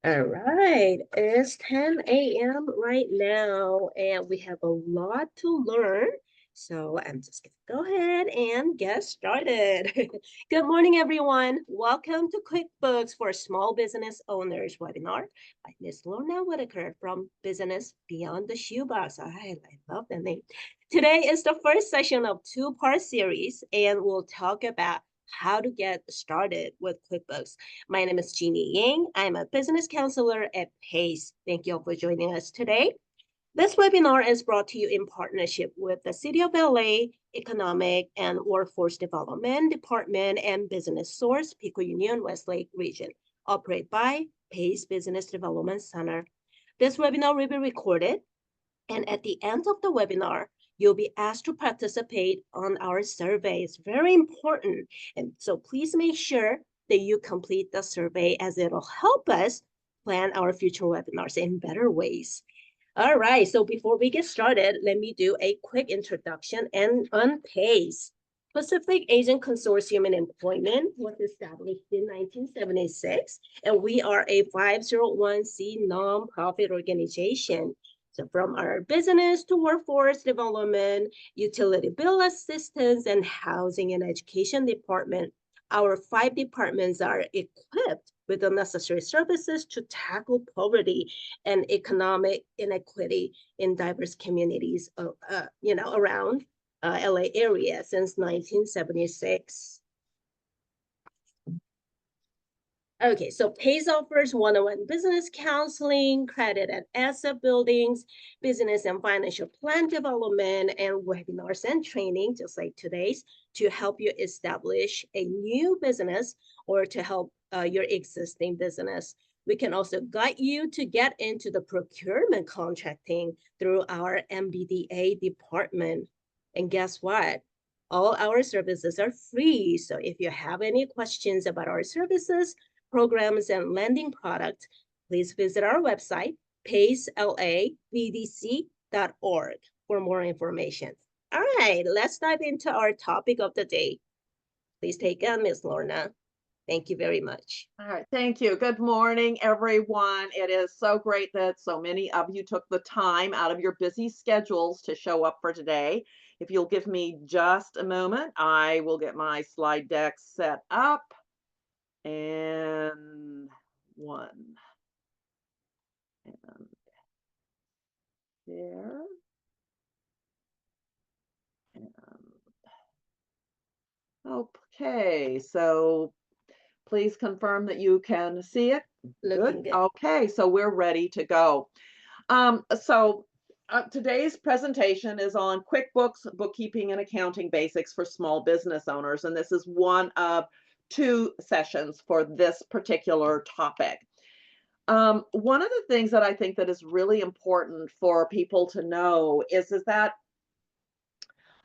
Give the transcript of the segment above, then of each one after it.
All right, it's 10 a.m. right now, and we have a lot to learn. So I'm just going to go ahead and get started. Good morning, everyone. Welcome to QuickBooks for Small Business Owners webinar by Ms. Lorna Whitaker from Business Beyond the Shoebox. I love the name. Today is the first session of two-part series, and we'll talk about how to get started with QuickBooks. My name is Jeannie Ying. I'm a business counselor at PACE. Thank you all for joining us today. This webinar is brought to you in partnership with the City of LA Economic and Workforce Development Department and BusinessSource Pico-Union Westlake region, operated by PACE Business Development Center. This webinar will be recorded, and at the end of the webinar, you'll be asked to participate on our survey. It's very important. And so please make sure that you complete the survey, as it'll help us plan our future webinars in better ways. All right, so before we get started, let me do a quick introduction and on PACE. Pacific Asian Consortium in Employment was established in 1976, and we are a 501c nonprofit organization. So from our business to workforce development, utility bill assistance, and housing and education department, our 5 departments are equipped with the necessary services to tackle poverty and economic inequity in diverse communities, around LA area since 1976. Okay, so PACE offers one-on-one business counseling, credit and asset buildings, business and financial plan development, and webinars and training, just like today's, to help you establish a new business or to help your existing business. We can also guide you to get into the procurement contracting through our MBDA department. And guess what? All our services are free. So if you have any questions about our services, programs, and lending products, please visit our website, pacelabdc.org, for more information. All right, let's dive into our topic of the day. Please take it, Ms. Lorna. Thank you very much. All right, thank you. Good morning, everyone. It is so great that so many of you took the time out of your busy schedules to show up for today. If you'll give me just a moment, I will get my slide deck set up. And one. And there. And okay, so please confirm that you can see it. Looking good. Okay, so we're ready to go. Today's presentation is on QuickBooks bookkeeping and accounting basics for small business owners, and this is one of 2 sessions for this particular topic. One of the things that I think that is really important for people to know is that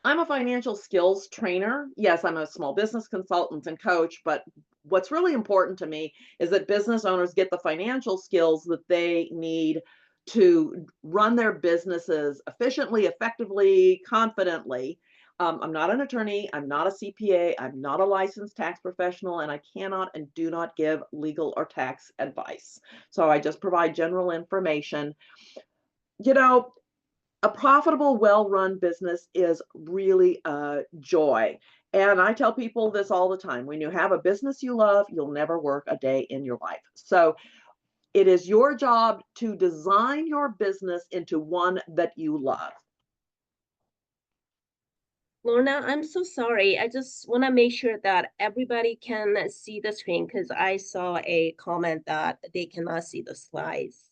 I'm a financial skills trainer. Yes, I'm a small business consultant and coach, but what's really important to me is that business owners get the financial skills that they need to run their businesses efficiently, effectively, confidently. I'm not an attorney, I'm not a CPA, I'm not a licensed tax professional, and I cannot and do not give legal or tax advice. So I just provide general information. You know, a profitable, well-run business is really a joy. And I tell people this all the time. When you have a business you love, you'll never work a day in your life. So it is your job to design your business into one that you love. Lorna, I'm so sorry. I just want to make sure that everybody can see the screen because I saw a comment that they cannot see the slides.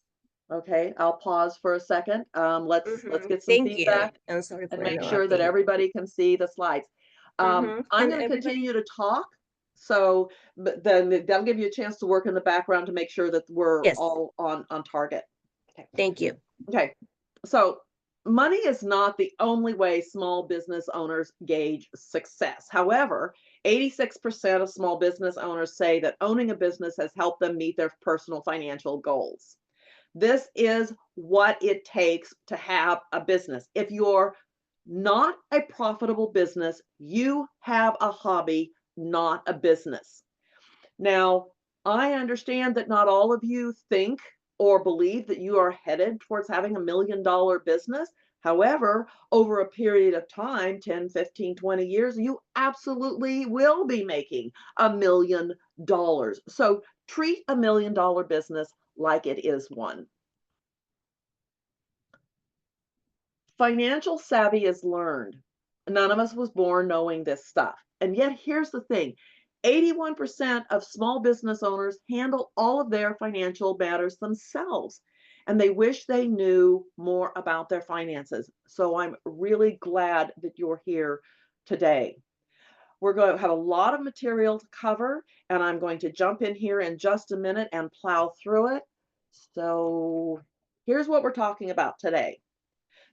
Okay, I'll pause for a second. Let's get some Thank you. feedback I'm sorry and for make sure that interrupting. everybody can see the slides. I'm And going to everybody, continue to talk, so but then that'll give you a chance to work in the background to make sure that we're yes, all on target. Okay. thank you. Okay. So money is not the only way small business owners gauge success. However, 86% of small business owners say that owning a business has helped them meet their personal financial goals. This is what it takes to have a business. If you're not a profitable business, you have a hobby, not a business. Now, I understand that not all of you think or believe that you are headed towards having $1 million business. However, over a period of time, 10, 15, 20 years, you absolutely will be making $1 million. So treat $1 million business like it is one. Financial savvy is learned. None of us was born knowing this stuff. And yet, here's the thing: 81% of small business owners handle all of their financial matters themselves, and they wish they knew more about their finances. So, I'm really glad that you're here today. We're going to have a lot of material to cover, and I'm going to jump in here in just a minute and plow through it. So, here's what we're talking about today.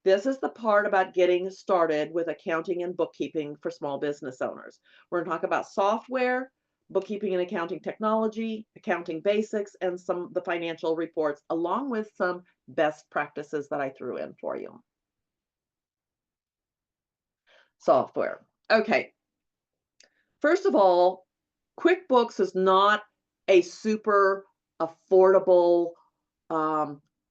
This is the part about getting started with accounting and bookkeeping for small business owners. We're going to talk about software, bookkeeping and accounting technology, accounting basics, and some of the financial reports, along with some best practices that I threw in for you. Software. Okay. First of all, QuickBooks is not a super affordable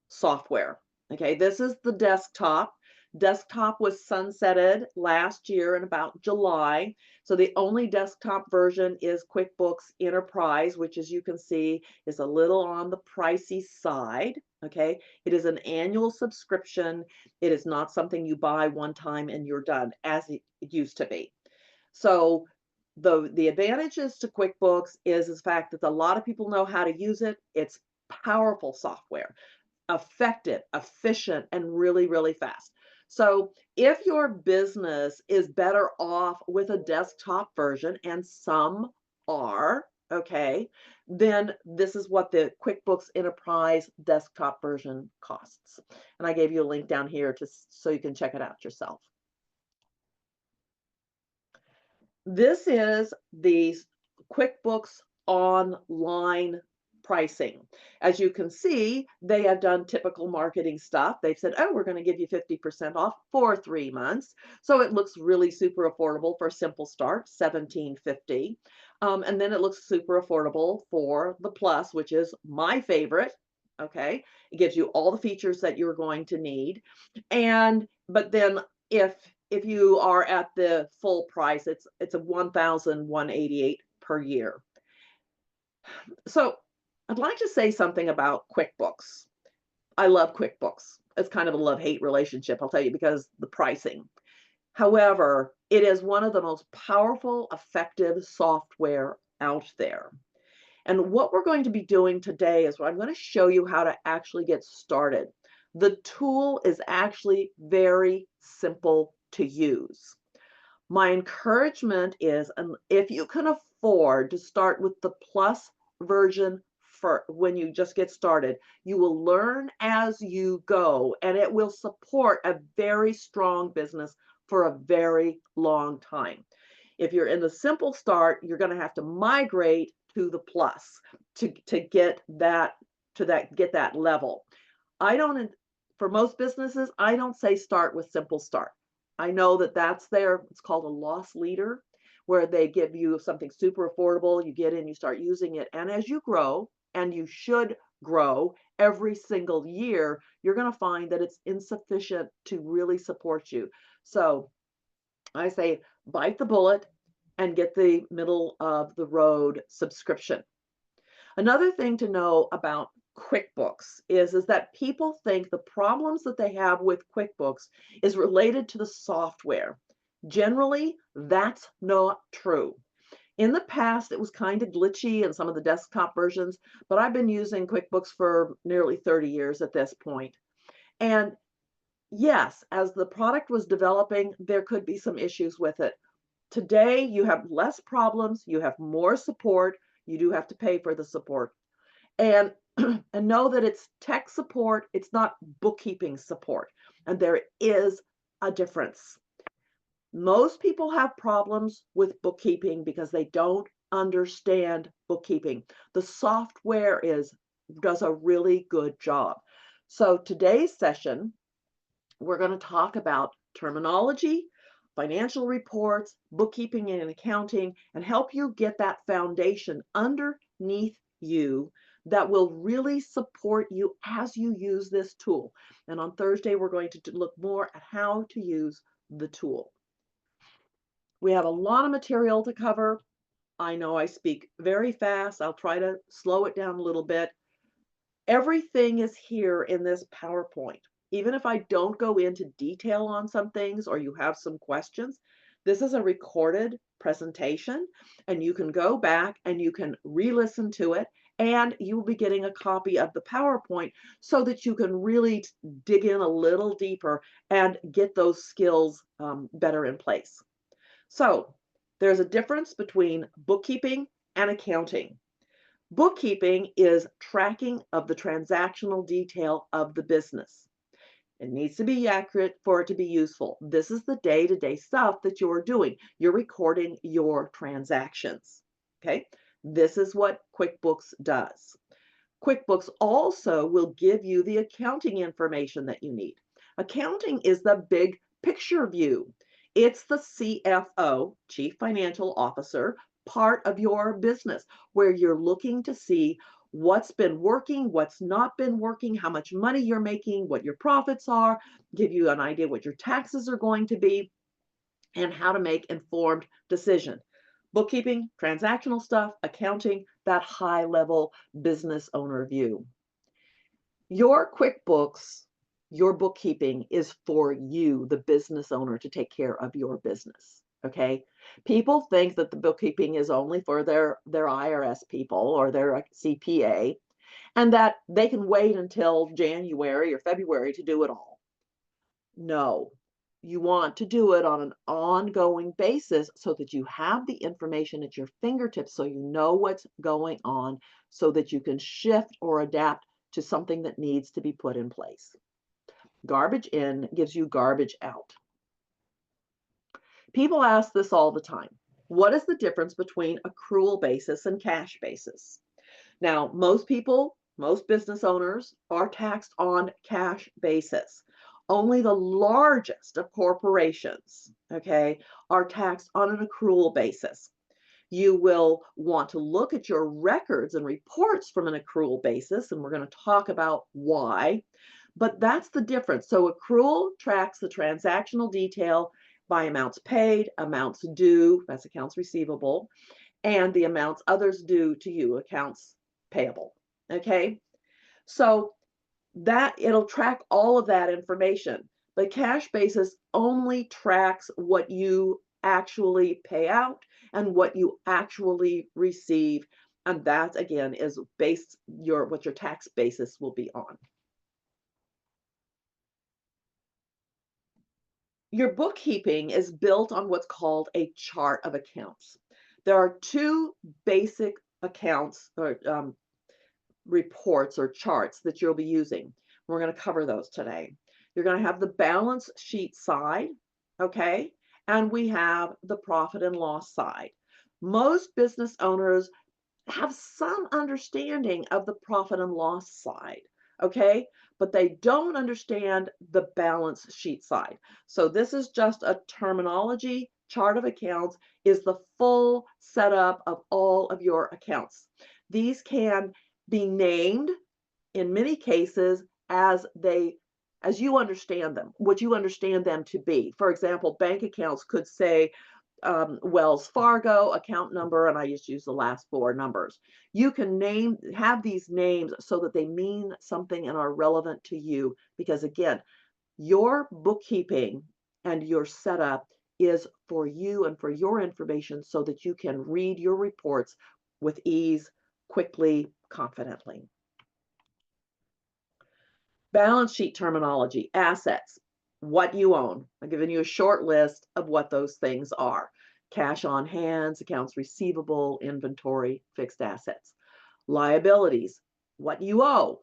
software. Okay, this is the desktop. Desktop was sunsetted last year in about July. So the only desktop version is QuickBooks Enterprise, which, as you can see, is a little on the pricey side. Okay, it is an annual subscription. It is not something you buy one time and you're done, as it used to be. So the advantages to QuickBooks is the fact that a lot of people know how to use it. It's powerful software, effective, efficient, and really, really fast. So if your business is better off with a desktop version, and some are, okay, then this is what the QuickBooks Enterprise desktop version costs. And I gave you a link down here so you can check it out yourself. This is the QuickBooks Online pricing. As you can see, they have done typical marketing stuff. They've said, oh, we're going to give you 50% off for 3 months. So it looks really super affordable for a simple start, $17.50. And then it looks super affordable for the Plus, which is my favorite. Okay, it gives you all the features that you're going to need. But then if you are at the full price, it's a $1,188 per year. So I'd like to say something about QuickBooks. I love QuickBooks. It's kind of a love-hate relationship, I'll tell you, because the pricing. However, it is one of the most powerful, effective software out there. And what we're going to be doing today is I'm going to show you how to actually get started. The tool is actually very simple to use. My encouragement is, if you can afford to start with the Plus version for when you just get started, you will learn as you go, and it will support a very strong business for a very long time. If you're in the simple start, you're going to have to migrate to the Plus to get that level. For most businesses, I don't say start with simple start. I know that that's it's called a loss leader, where they give you something super affordable, you get in, you start using it, and as you grow, and you should grow every single year, you're going to find that it's insufficient to really support you. So I say bite the bullet and get the middle of the road subscription. Another thing to know about QuickBooks is that people think the problems that they have with QuickBooks is related to the software. Generally, that's not true. In the past, it was kind of glitchy in some of the desktop versions, but I've been using QuickBooks for nearly 30 years at this point. And yes, as the product was developing, there could be some issues with it. Today, you have less problems, you have more support. You do have to pay for the support. And and know that it's tech support, it's not bookkeeping support. And there is a difference. Most people have problems with bookkeeping because they don't understand bookkeeping. The software does a really good job. So today's session, we're going to talk about terminology, financial reports, bookkeeping and accounting, and help you get that foundation underneath you that will really support you as you use this tool. And on Thursday, we're going to look more at how to use the tool. We have a lot of material to cover. I know I speak very fast. I'll try to slow it down a little bit. Everything is here in this PowerPoint. Even if I don't go into detail on some things or you have some questions, this is a recorded presentation and you can go back and you can re-listen to it and you will be getting a copy of the PowerPoint so that you can really dig in a little deeper and get those skills better in place. So there's a difference between bookkeeping and accounting. Bookkeeping is tracking of the transactional detail of the business. It needs to be accurate for it to be useful. This is the day-to-day stuff that you're doing. You're recording your transactions. Okay? This is what QuickBooks does. QuickBooks also will give you the accounting information that you need. Accounting is the big picture view. It's the CFO, Chief Financial Officer, part of your business where you're looking to see what's been working, what's not been working, how much money you're making, what your profits are, give you an idea what your taxes are going to be, and how to make informed decision. Bookkeeping, transactional stuff, accounting, that high level business owner view. Your QuickBooks, your bookkeeping is for you, the business owner, to take care of your business. Okay. People think that the bookkeeping is only for their IRS people or their CPA and that they can wait until January or February to do it all. No, you want to do it on an ongoing basis so that you have the information at your fingertips so you know what's going on so that you can shift or adapt to something that needs to be put in place. Garbage in gives you garbage out. People ask this all the time. What is the difference between accrual basis and cash basis? Now, most people, most business owners are taxed on cash basis. Only the largest of corporations, okay, are taxed on an accrual basis. You will want to look at your records and reports from an accrual basis, and we're going to talk about why. But that's the difference. So accrual tracks the transactional detail by amounts paid, amounts due, that's accounts receivable, and the amounts others due to you, accounts payable. Okay, so that it'll track all of that information. But cash basis only tracks what you actually pay out and what you actually receive. And that again is based what your tax basis will be on. Your bookkeeping is built on what's called a chart of accounts. There are two basic accounts or reports or charts that you'll be using. We're going to cover those today. You're going to have the balance sheet side, okay? And we have the profit and loss side. Most business owners have some understanding of the profit and loss side, okay? But they don't understand the balance sheet side. So this is just a terminology. Chart of accounts is the full setup of all of your accounts. These can be named in many cases as you understand them, what you understand them to be. For example, bank accounts could say Wells Fargo account number, and I just use the last four numbers. You can have these names so that they mean something and are relevant to you, because again, your bookkeeping and your setup is for you and for your information so that you can read your reports with ease, quickly, confidently. Balance sheet terminology, assets, what you own. I've given you a short list of what those things are. Cash on hand, accounts receivable, inventory, fixed assets. Liabilities, what you owe,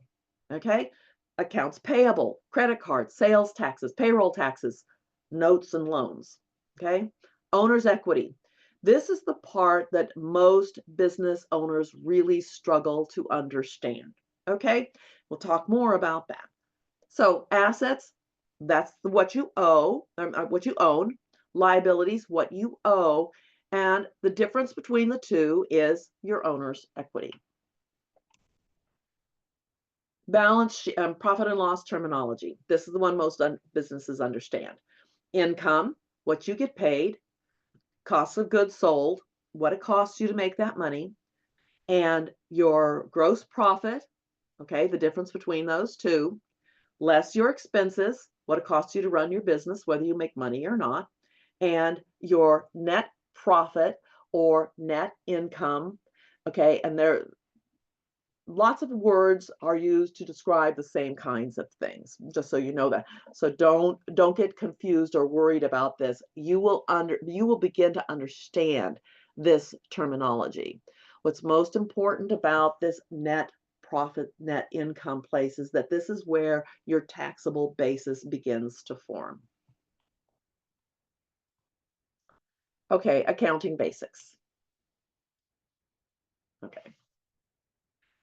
okay? Accounts payable, credit cards, sales taxes, payroll taxes, notes and loans, okay? Owner's equity. This is the part that most business owners really struggle to understand, okay? We'll talk more about that. So assets, that's what you owe, what you own. Liabilities, what you owe. And the difference between the two is your owner's equity. Balance sheet, profit and loss terminology. This is the one most businesses understand. Income, what you get paid, cost of goods sold, what it costs you to make that money, and your gross profit, okay, the difference between those two, less your expenses, what it costs you to run your business, whether you make money or not, and your net profit or net income, okay, and there lots of words are used to describe the same kinds of things, just so you know that. So don't get confused or worried about this. You will begin to understand this terminology. What's most important about this net profit, net income place is that this is where your taxable basis begins to form. Okay, accounting basics. Okay.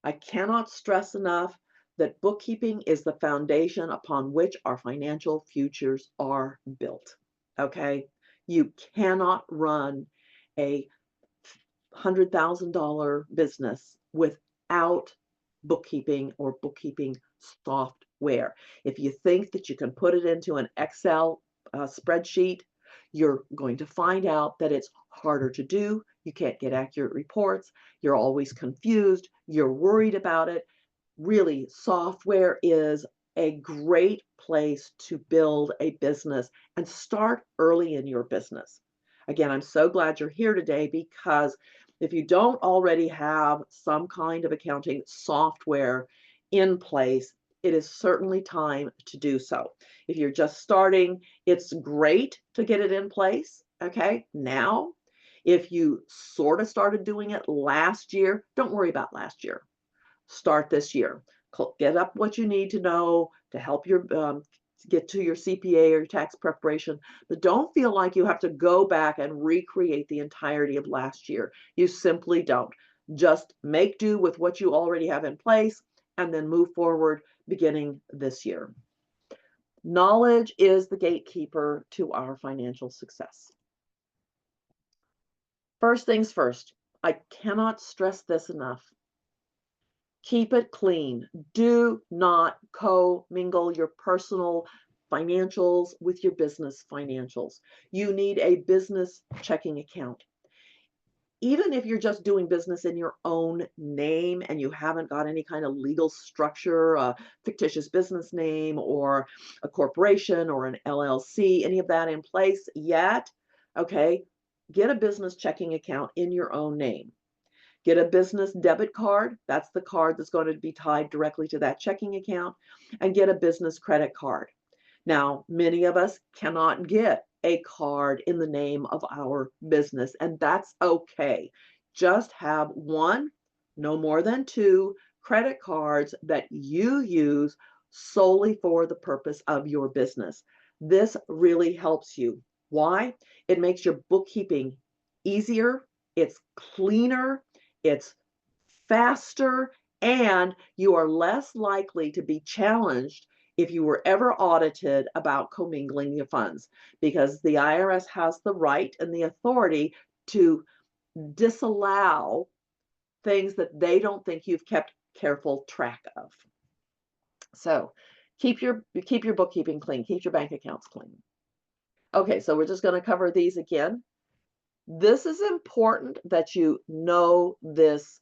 I cannot stress enough that bookkeeping is the foundation upon which our financial futures are built. Okay? You cannot run a $100,000 business without bookkeeping or bookkeeping software. If you think that you can put it into an Excel spreadsheet, you're going to find out that it's harder to do. You can't get accurate reports. You're always confused. You're worried about it. Really, software is a great place to build a business and start early in your business. Again, I'm so glad you're here today because if you don't already have some kind of accounting software in place, it is certainly time to do so. If you're just starting, it's great to get it in place, okay, now. If you sort of started doing it last year, don't worry about last year. Start this year. Get up what you need to know to help your get to your CPA or your tax preparation, but don't feel like you have to go back and recreate the entirety of last year. You simply don't. Just make do with what you already have in place and then move forward beginning this year. Knowledge is the gatekeeper to our financial success. First things first, I cannot stress this enough. Keep it clean. Do not co-mingle your personal financials with your business financials. You need a business checking account. Even if you're just doing business in your own name and you haven't got any kind of legal structure, a fictitious business name or a corporation or an LLC, any of that in place yet, okay, get a business checking account in your own name. Get a business debit card. That's the card that's going to be tied directly to that checking account. And get a business credit card. Now, many of us cannot get a card in the name of our business, and that's okay. Just have one, no more than two credit cards that you use solely for the purpose of your business. This really helps you. Why? It makes your bookkeeping easier, it's cleaner, it's faster, and you are less likely to be challenged if you were ever audited about commingling your funds, because the IRS has the right and the authority to disallow things that they don't think you've kept careful track of. So keep your bookkeeping clean, keep your bank accounts clean. Okay, so we're just going to cover these again. This is important that you know this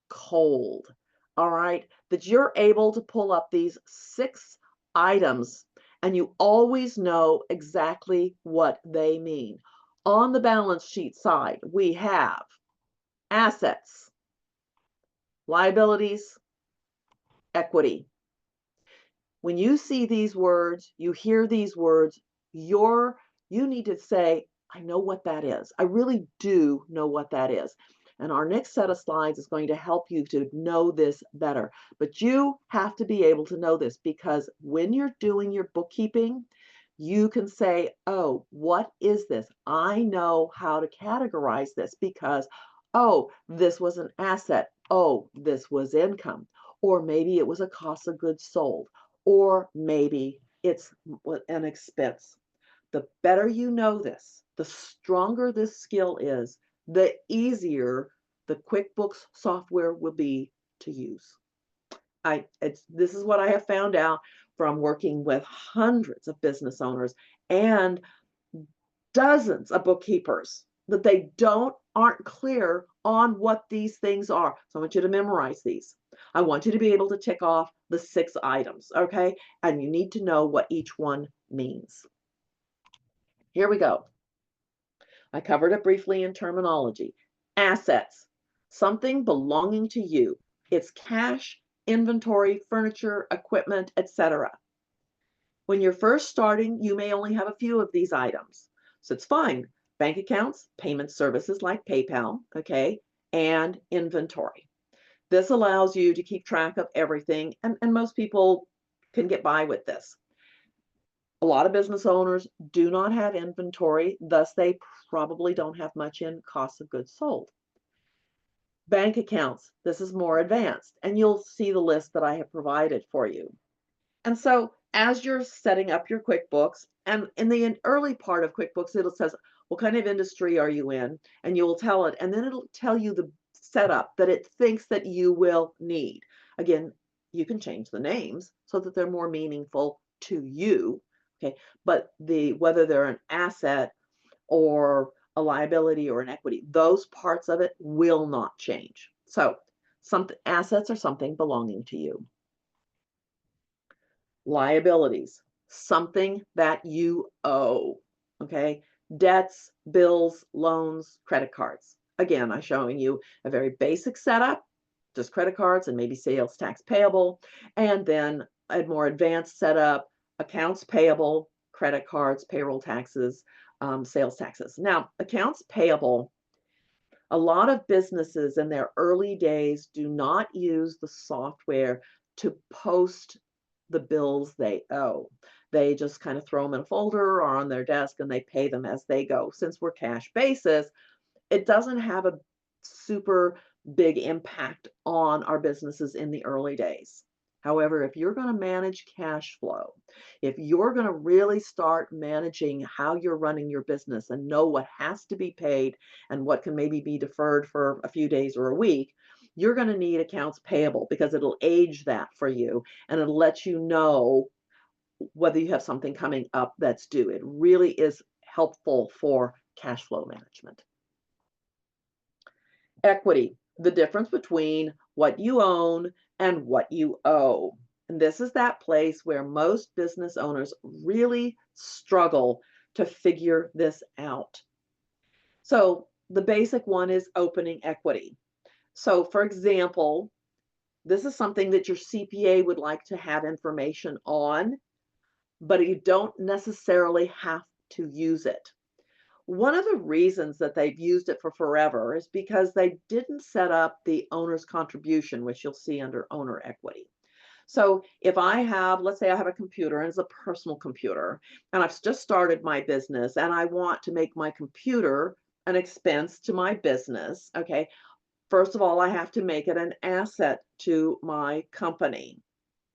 cold, all right? That you're able to pull up these 6 items and you always know exactly what they mean. On the balance sheet side, we have assets, liabilities, equity. When you see these words, you hear these words, you need to say, I know what that is. I really do know what that is. And our next set of slides is going to help you to know this better. But you have to be able to know this because when you're doing your bookkeeping, you can say, oh, what is this? I know how to categorize this because, oh, this was an asset. Oh, this was income. Or maybe it was a cost of goods sold. Or maybe it's an expense. The better you know this, the stronger this skill is, the easier the QuickBooks software will be to use. This is what I have found out from working with hundreds of business owners and dozens of bookkeepers that they aren't clear on what these things are. So I want you to memorize these. I want you to be able to tick off the 6 items, okay? And you need to know what each one means. Here we go. I covered it briefly in terminology. Assets, something belonging to you. It's cash, inventory, furniture, equipment, etc. When you're first starting, you may only have a few of these items. So it's fine. Bank accounts, payment services like PayPal, okay, and inventory. This allows you to keep track of everything, and most people can get by with this. A lot of business owners do not have inventory, thus they probably don't have much in cost of goods sold. Bank accounts, this is more advanced, and you'll see the list that I have provided for you. And so as you're setting up your QuickBooks, and in the early part of QuickBooks, it says, what kind of industry are you in? And you will tell it, and then it'll tell you the setup that it thinks that you will need. Again, you can change the names so that they're more meaningful to you, okay? But whether they're an asset or a liability or an equity, those parts of it will not change. So assets are something belonging to you. Liabilities, something that you owe, okay? Debts, bills, loans, credit cards. Again, I'm showing you a very basic setup, just credit cards and maybe sales tax payable, and then a more advanced setup, accounts payable, credit cards, payroll taxes, sales taxes. Now, accounts payable, a lot of businesses in their early days do not use the software to post the bills they owe. They just kind of throw them in a folder or on their desk and they pay them as they go. Since we're cash basis, it doesn't have a super big impact on our businesses in the early days. However, if you're going to manage cash flow, if you're going to really start managing how you're running your business and know what has to be paid and what can maybe be deferred for a few days or a week, you're going to need accounts payable because it'll age that for you and it'll let you know whether you have something coming up that's due. It really is helpful for cash flow management. Equity, the difference between what you own and what you owe. And this is that place where most business owners really struggle to figure this out. So the basic one is opening equity. So for example, this is something that your CPA would like to have information on, but you don't necessarily have to use it. One of the reasons that they've used it for forever is because they didn't set up the owner's contribution, which you'll see under owner equity. So if I have, let's say I have a computer and it's a personal computer, and I've just started my business and I want to make my computer an expense to my business, okay, first of all, I have to make it an asset to my company.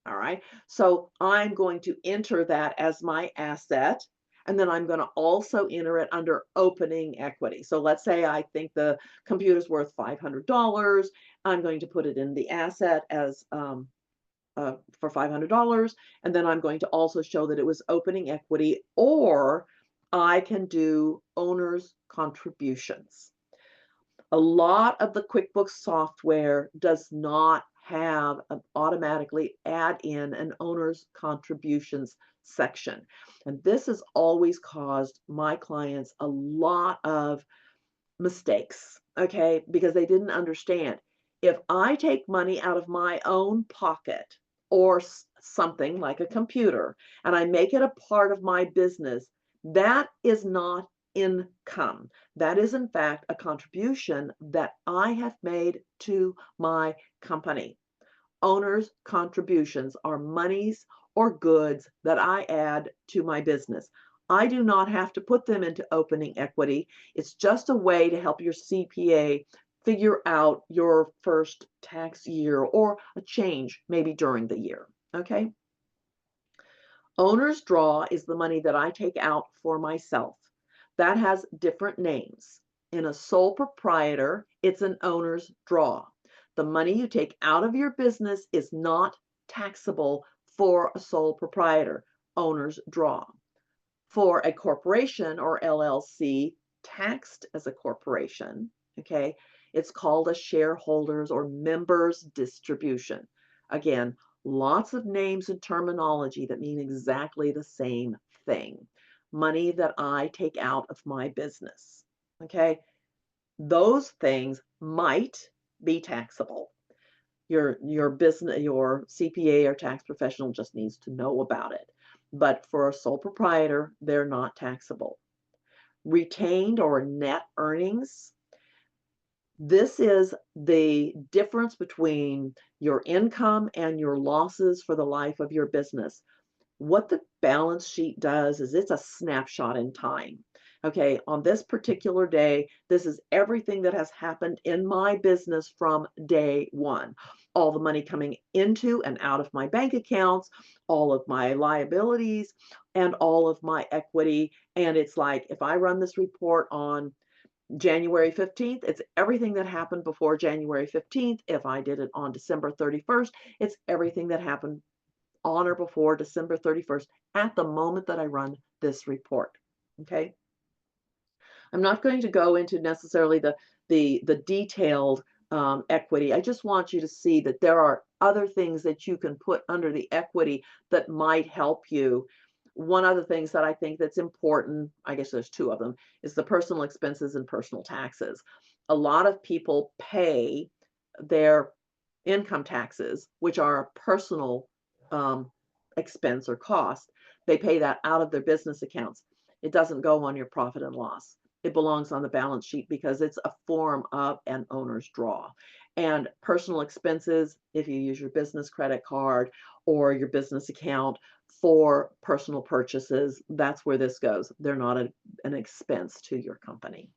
All right. So I'm going to enter that as my asset. And then I'm going to also enter it under opening equity. So let's say I think the computer's worth $500. I'm going to put it in the asset as for $500. And then I'm going to also show that it was opening equity, or I can do owner's contributions. A lot of the QuickBooks software does not have an automatically add in an owner's contributions section. And this has always caused my clients a lot of mistakes, okay, because they didn't understand. If I take money out of my own pocket or something like a computer and I make it a part of my business, that is not income. That is, in fact, a contribution that I have made to my company. Owner's contributions are monies or goods that I add to my business. I do not have to put them into opening equity. It's just a way to help your CPA figure out your first tax year or a change maybe during the year, okay? Owner's draw is the money that I take out for myself. That has different names. In a sole proprietor, it's an owner's draw. The money you take out of your business is not taxable for a sole proprietor, owner's draw. For a corporation or LLC, taxed as a corporation, okay, it's called a shareholders or members distribution. Again, lots of names and terminology that mean exactly the same thing. Money that I take out of my business, okay? Those things might be taxable. Your business, your CPA or tax professional just needs to know about it. But for a sole proprietor, they're not taxable. Retained or net earnings, this is the difference between your income and your losses for the life of your business. What the balance sheet does is it's a snapshot in time. Okay, on this particular day, this is everything that has happened in my business from day one. All the money coming into and out of my bank accounts, all of my liabilities, and all of my equity. And it's like if I run this report on January 15th, it's everything that happened before January 15th. If I did it on December 31st, it's everything that happened on or before December 31st at the moment that I run this report. Okay. I'm not going to go into necessarily the detailed equity. I just want you to see that there are other things that you can put under the equity that might help you. One of the things that I think that's important, I guess there's two of them, is the personal expenses and personal taxes. A lot of people pay their income taxes, which are a personal expense or cost. They pay that out of their business accounts. It doesn't go on your profit and loss. It belongs on the balance sheet because it's a form of an owner's draw. And personal expenses, if you use your business credit card or your business account for personal purchases, that's where this goes. They're not an expense to your company.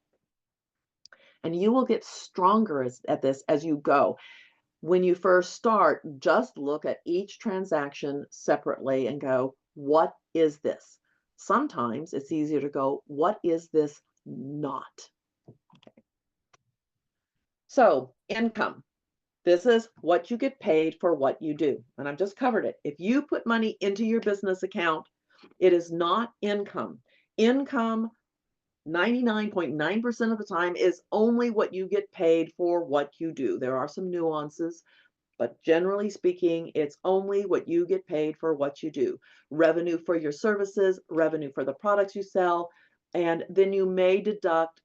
And you will get stronger at this as you go. When you first start, just look at each transaction separately and go, what is this? Sometimes it's easier to go, what is this not? Okay. So income. This is what you get paid for what you do. And I've just covered it. If you put money into your business account, it is not income. Income 99.9% of the time is only what you get paid for what you do. There are some nuances, but generally speaking, it's only what you get paid for what you do. Revenue for your services, revenue for the products you sell, and then you may deduct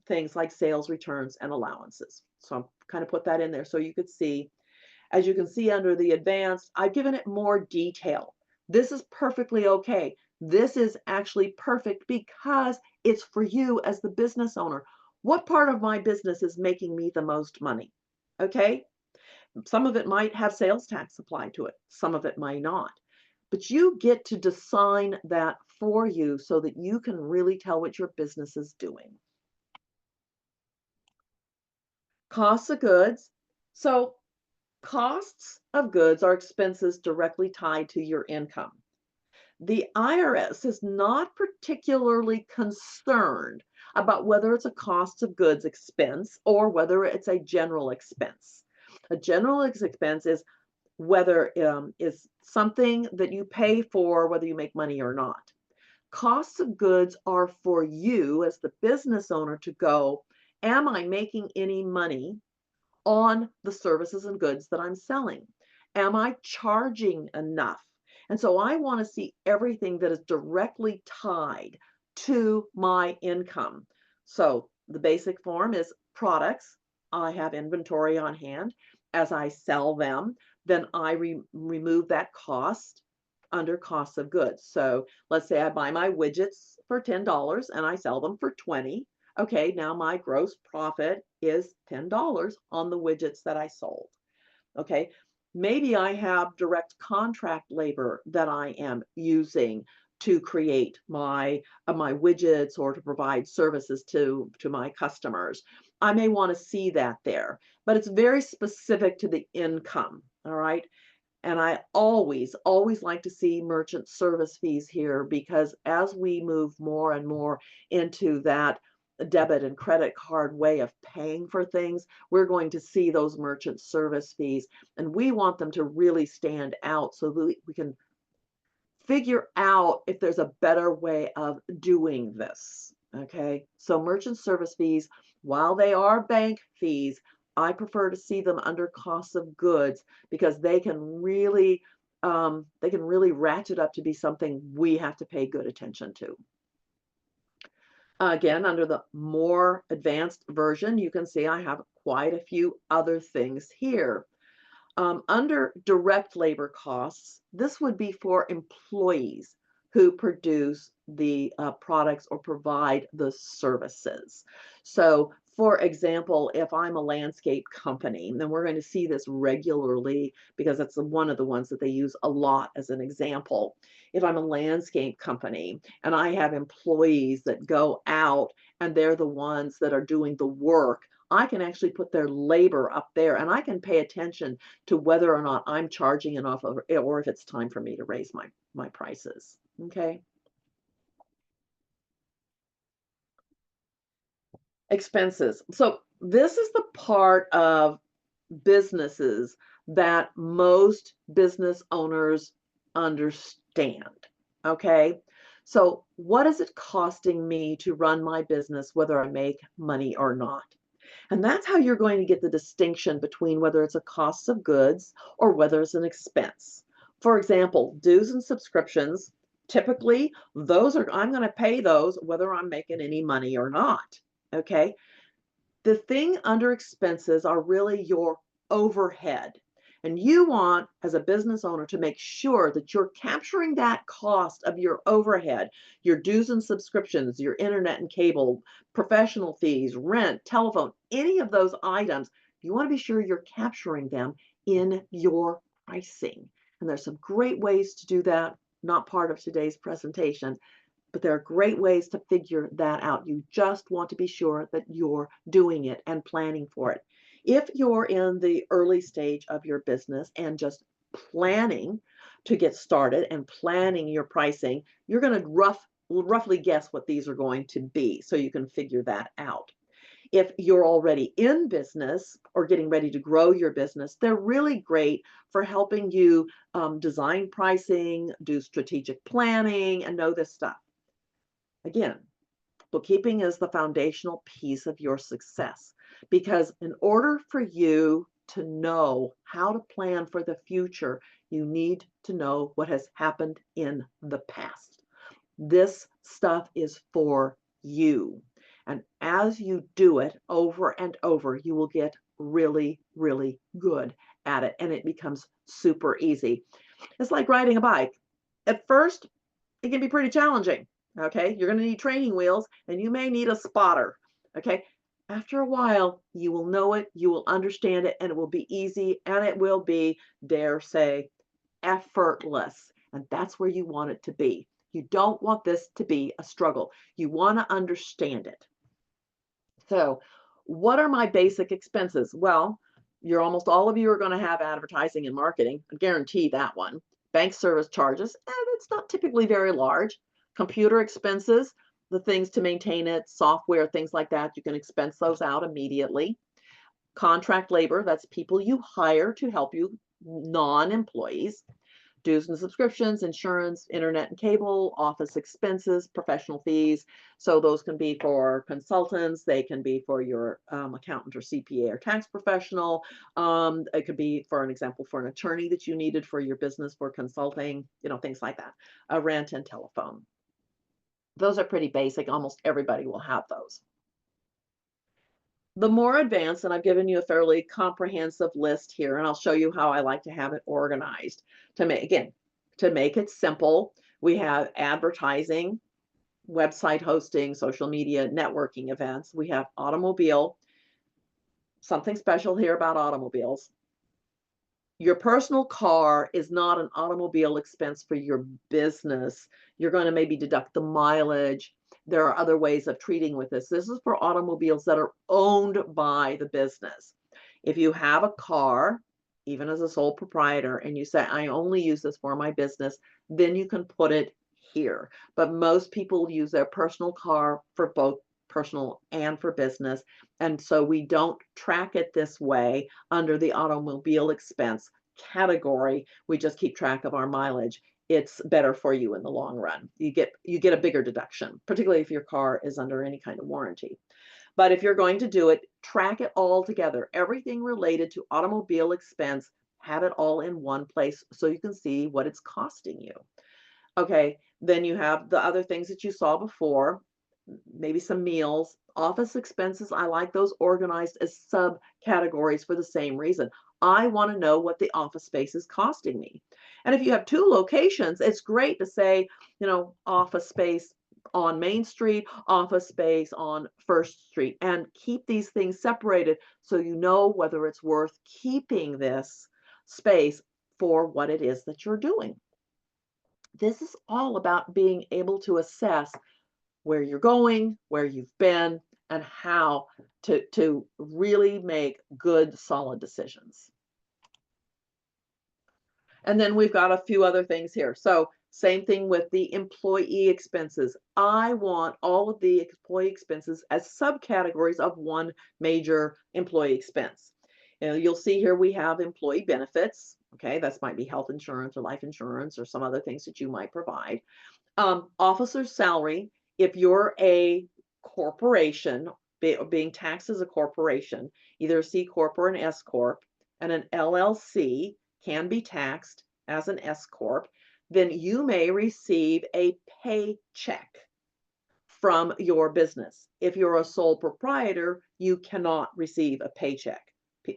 things like sales returns and allowances. So I'm kind of put that in there so you could see. As you can see under the advanced, I've given it more detail. This is perfectly okay. This is actually perfect because it's for you as the business owner. What part of my business is making me the most money? Okay. Some of it might have sales tax applied to it. Some of it might not. But you get to design that for you so that you can really tell what your business is doing. Costs of goods. So costs of goods are expenses directly tied to your income. The IRS is not particularly concerned about whether it's a cost of goods expense or whether it's a general expense. A general expense is whether is something that you pay for whether you make money or not. Costs of goods are for you as the business owner to go, am I making any money on the services and goods that I'm selling? Am I charging enough? And so I want to see everything that is directly tied to my income. So the basic form is products. I have inventory on hand. As I sell them, then I remove that cost under cost of goods. So let's say I buy my widgets for $10 and I sell them for $20. Okay, now my gross profit is $10 on the widgets that I sold. Okay, maybe I have direct contract labor that I am using to create my widgets or to provide services to my customers. I may want to see that there, but it's very specific to the income. All right. And I always like to see merchant service fees here because as we move more and more into that debit and credit card way of paying for things, we're going to see those merchant service fees. And we want them to really stand out so that we can figure out if there's a better way of doing this. Okay, so merchant service fees, while they are bank fees, I prefer to see them under costs of goods because they can really ratchet up to be something we have to pay good attention to. Again, under the more advanced version, you can see I have quite a few other things here. Under direct labor costs, this would be for employees who produce the products or provide the services. So, for example, if I'm a landscape company, then we're going to see this regularly because that's one of the ones that they use a lot as an example. If I'm a landscape company and I have employees that go out and they're the ones that are doing the work, I can actually put their labor up there and I can pay attention to whether or not I'm charging enough or if it's time for me to raise my prices. Okay. Expenses. So this is the part of businesses that most business owners understand. Okay. So what is it costing me to run my business, whether I make money or not? And that's how you're going to get the distinction between whether it's a cost of goods or whether it's an expense. For example, dues and subscriptions, typically I'm going to pay those whether I'm making any money or not. Okay. The thing under expenses are really your overhead. And you want, as a business owner, to make sure that you're capturing that cost of your overhead, your dues and subscriptions, your internet and cable, professional fees, rent, telephone, any of those items. You want to be sure you're capturing them in your pricing. And there's some great ways to do that, not part of today's presentation, but there are great ways to figure that out. You just want to be sure that you're doing it and planning for it. If you're in the early stage of your business and just planning to get started and planning your pricing, you're going to roughly guess what these are going to be so you can figure that out. If you're already in business or getting ready to grow your business, they're really great for helping you design pricing, do strategic planning, and know this stuff. Again, bookkeeping is the foundational piece of your success because in order for you to know how to plan for the future, you need to know what has happened in the past. This stuff is for you. And as you do it over and over, you will get really, really good at it. And it becomes super easy. It's like riding a bike. At first, it can be pretty challenging. Okay, you're going to need training wheels and you may need a spotter. Okay, after a while, you will know it, you will understand it, and it will be easy and it will be, dare say, effortless. And that's where you want it to be. You don't want this to be a struggle. You want to understand it. So, what are my basic expenses? Well, almost all of you are going to have advertising and marketing. I guarantee that one. Bank service charges, it's not typically very large. Computer expenses, the things to maintain it, software, things like that, you can expense those out immediately. Contract labor, that's people you hire to help you, non-employees. Dues and subscriptions, insurance, internet and cable, office expenses, professional fees. So those can be for consultants, they can be for your accountant or CPA or tax professional. It could be, for an example, for an attorney that you needed for your business for consulting, things like that. Rent and telephone. Those are pretty basic. Almost everybody will have those. The more advanced, and I've given you a fairly comprehensive list here, and I'll show you how I like to have it organized. To make it simple, we have advertising, website hosting, social media, networking events. We have automobile. Something special here about automobiles. Your personal car is not an automobile expense for your business. You're going to maybe deduct the mileage. There are other ways of treating with this. This is for automobiles that are owned by the business. If you have a car, even as a sole proprietor, and you say, I only use this for my business, then you can put it here. But most people use their personal car for both personal and for business. And so we don't track it this way under the automobile expense category. We just keep track of our mileage. It's better for you in the long run. You get a bigger deduction, particularly if your car is under any kind of warranty. But if you're going to do it, track it all together. Everything related to automobile expense, have it all in one place so you can see what it's costing you. Okay, then you have the other things that you saw before, maybe some meals, office expenses. I like those organized as subcategories for the same reason. I want to know what the office space is costing me. And if you have two locations, it's great to say, office space on Main Street, office space on First Street, and keep these things separated so you know whether it's worth keeping this space for what it is that you're doing. This is all about being able to assess where you're going, where you've been, and how to really make good, solid decisions. And then we've got a few other things here. So same thing with the employee expenses. I want all of the employee expenses as subcategories of one major employee expense. You'll see here we have employee benefits. Okay, that might be health insurance or life insurance or some other things that you might provide. Officer's salary, if you're a corporation, being taxed as a corporation, either a C Corp or an S Corp, and an LLC can be taxed as an S Corp, then you may receive a paycheck from your business. If you're a sole proprietor, you cannot receive a paycheck.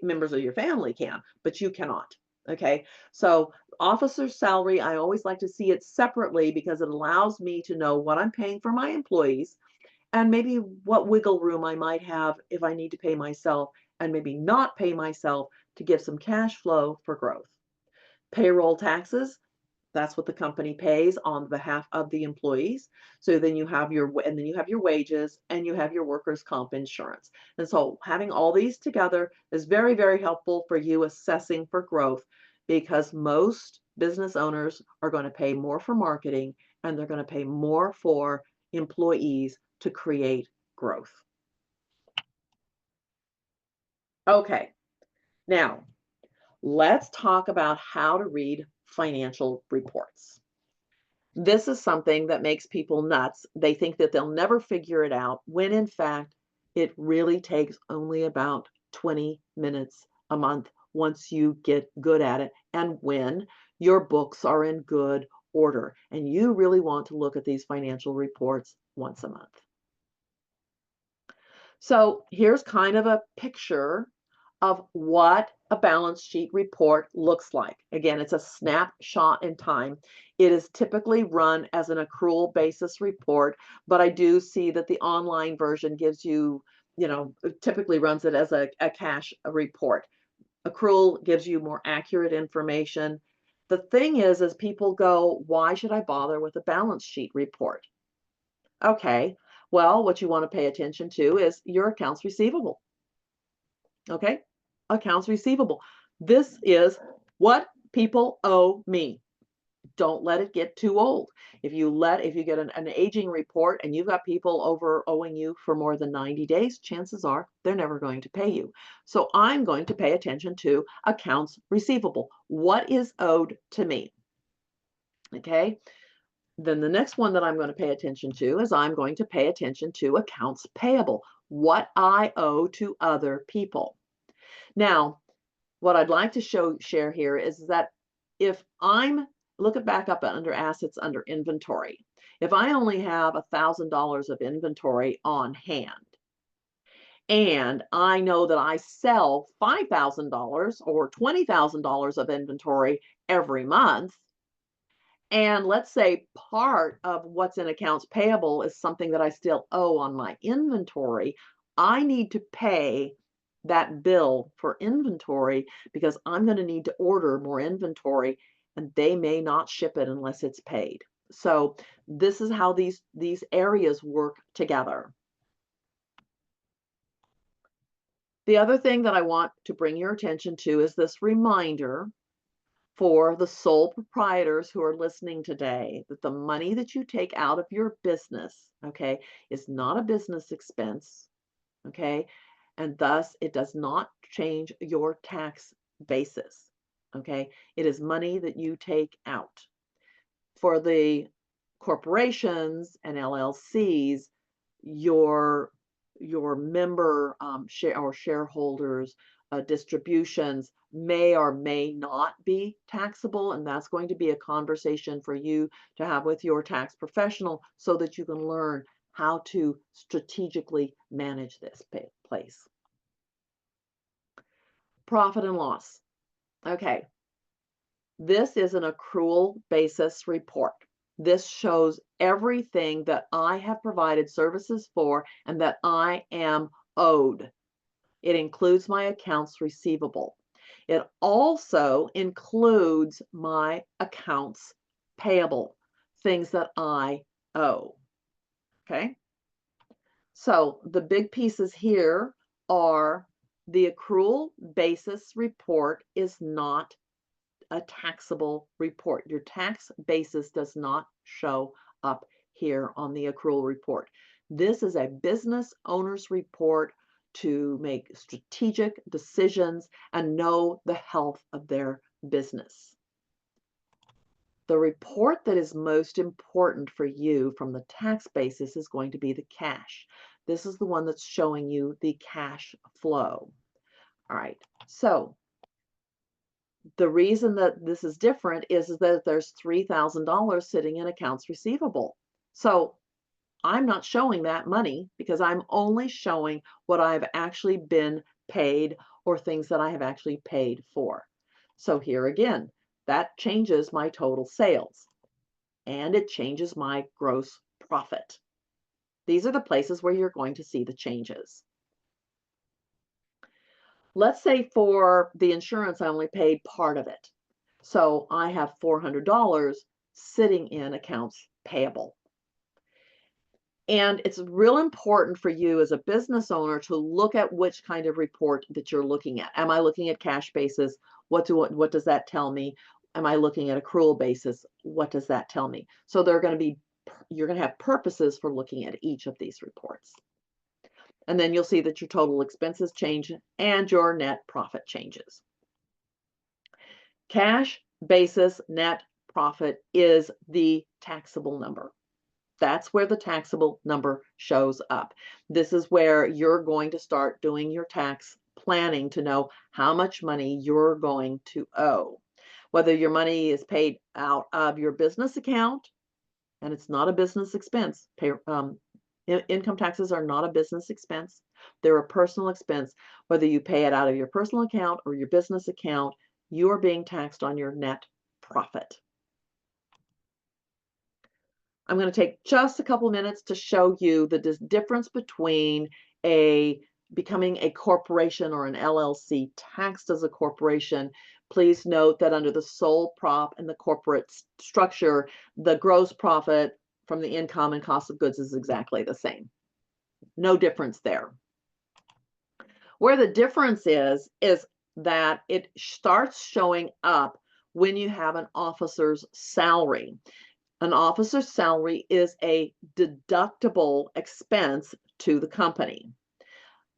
Members of your family can, but you cannot. Okay, so officer's salary, I always like to see it separately because it allows me to know what I'm paying for my employees and maybe what wiggle room I might have if I need to pay myself and maybe not pay myself to give some cash flow for growth. Payroll taxes, that's what the company pays on behalf of the employees. So then you have your wages and you have your workers' comp insurance. And so having all these together is very, very helpful for you assessing for growth because most business owners are going to pay more for marketing and they're going to pay more for employees to create growth. Okay, now let's talk about how to read financial reports. This is something that makes people nuts. They think that they'll never figure it out, when in fact, it really takes only about 20 minutes a month once you get good at it and when your books are in good order. And you really want to look at these financial reports once a month. So here's kind of a picture of what a balance sheet report looks like. Again, it's a snapshot in time. It is typically run as an accrual basis report, but I do see that the online version gives you, typically runs it as a cash report. Accrual gives you more accurate information. The thing is people go, why should I bother with a balance sheet report? Okay, well, what you want to pay attention to is your accounts receivable. Okay, accounts receivable. This is what people owe me. Don't let it get too old. If you get an aging report and you've got people owing you for more than 90 days, chances are they're never going to pay you. So I'm going to pay attention to accounts receivable. What is owed to me? Okay. Then the next one that I'm going to pay attention to is I'm going to pay attention to accounts payable, what I owe to other people. Now, what I'd like to share here is that if I'm look back up under assets under inventory, if I only have $1,000 of inventory on hand, and I know that I sell $5,000 or $20,000 of inventory every month, and let's say part of what's in accounts payable is something that I still owe on my inventory, I need to pay that bill for inventory because I'm going to need to order more inventory and they may not ship it unless it's paid. So this is how these areas work together. The other thing that I want to bring your attention to is this reminder for the sole proprietors who are listening today that the money that you take out of your business, okay, is not a business expense, okay, and thus it does not change your tax basis, okay? It is money that you take out. For the corporations and LLCs, your member share or shareholders distributions may or may not be taxable, and that's going to be a conversation for you to have with your tax professional so that you can learn how to strategically manage this place. Profit and loss. Okay, this is an accrual basis report. This shows everything that I have provided services for and that I am owed. It includes my accounts receivable. It also includes my accounts payable, things that I owe. Okay? So the big pieces here are the accrual basis report is not a taxable report. Your tax basis does not show up here on the accrual report. This is a business owner's report to make strategic decisions and know the health of their business. The report that is most important for you from the tax basis is going to be the cash. This is the one that's showing you the cash flow. All right, so the reason that this is different is that there's $3,000 sitting in accounts receivable. So I'm not showing that money because I'm only showing what I've actually been paid or things that I have actually paid for. So here again, that changes my total sales and it changes my gross profit. These are the places where you're going to see the changes. Let's say for the insurance, I only paid part of it. So I have $400 sitting in accounts payable. And it's real important for you as a business owner to look at which kind of report that you're looking at. Am I looking at cash basis? What does that tell me? Am I looking at accrual basis? What does that tell me? So you're going to have purposes for looking at each of these reports. And then you'll see that your total expenses change and your net profit changes. Cash basis net profit is the taxable number. That's where the taxable number shows up. This is where you're going to start doing your tax planning to know how much money you're going to owe. Whether your money is paid out of your business account, and it's not a business expense. Income taxes are not a business expense. They're a personal expense. Whether you pay it out of your personal account or your business account, you are being taxed on your net profit. I'm going to take just a couple minutes to show you the difference between becoming a corporation or an LLC taxed as a corporation. Please note that under the sole prop and the corporate structure, the gross profit from the income and cost of goods is exactly the same. No difference there. Where the difference is that it starts showing up when you have an officer's salary. An officer's salary is a deductible expense to the company.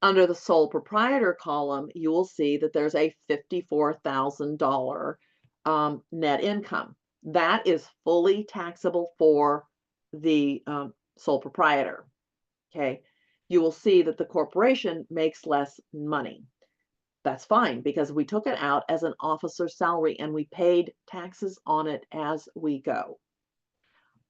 Under the sole proprietor column, you will see that there's a $54,000 net income. That is fully taxable for the sole proprietor. Okay, you will see that the corporation makes less money. That's fine because we took it out as an officer's salary and we paid taxes on it as we go.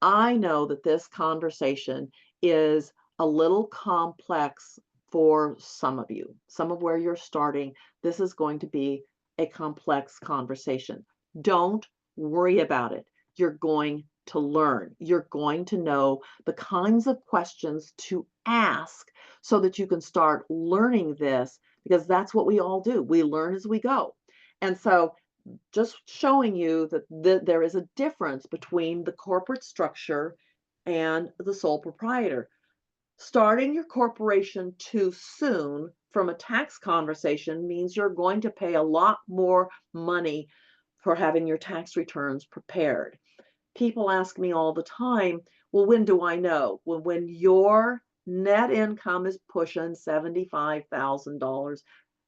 I know that this conversation is a little complex for some of you. Some of where you're starting, this is going to be a complex conversation. Don't worry about it. You're going to learn. You're going to know the kinds of questions to ask so that you can start learning this, because that's what we all do. We learn as we go. And so just showing you that there is a difference between the corporate structure and the sole proprietor. Starting your corporation too soon from a tax conversation means you're going to pay a lot more money for having your tax returns prepared. People ask me all the time, well, when do I know? Well, when your net income is pushing $75,000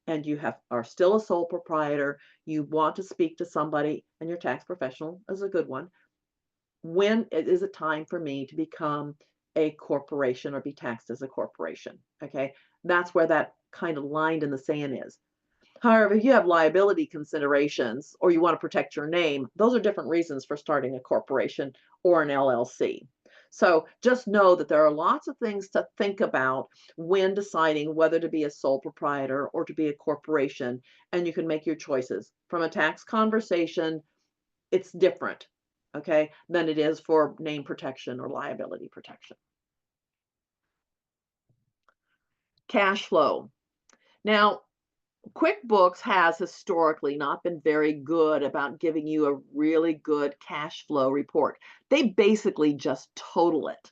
and you are still a sole proprietor, you want to speak to somebody, and your tax professional is a good one. When is it time for me to become a corporation or be taxed as a corporation? Okay, that's where that kind of line in the sand is. However, if you have liability considerations or you want to protect your name, those are different reasons for starting a corporation or an LLC. So just know that there are lots of things to think about when deciding whether to be a sole proprietor or to be a corporation, and you can make your choices. From a tax conversation, it's different, okay, than it is for name protection or liability protection. Cash flow. Now, QuickBooks has historically not been very good about giving you a really good cash flow report. They basically just total it.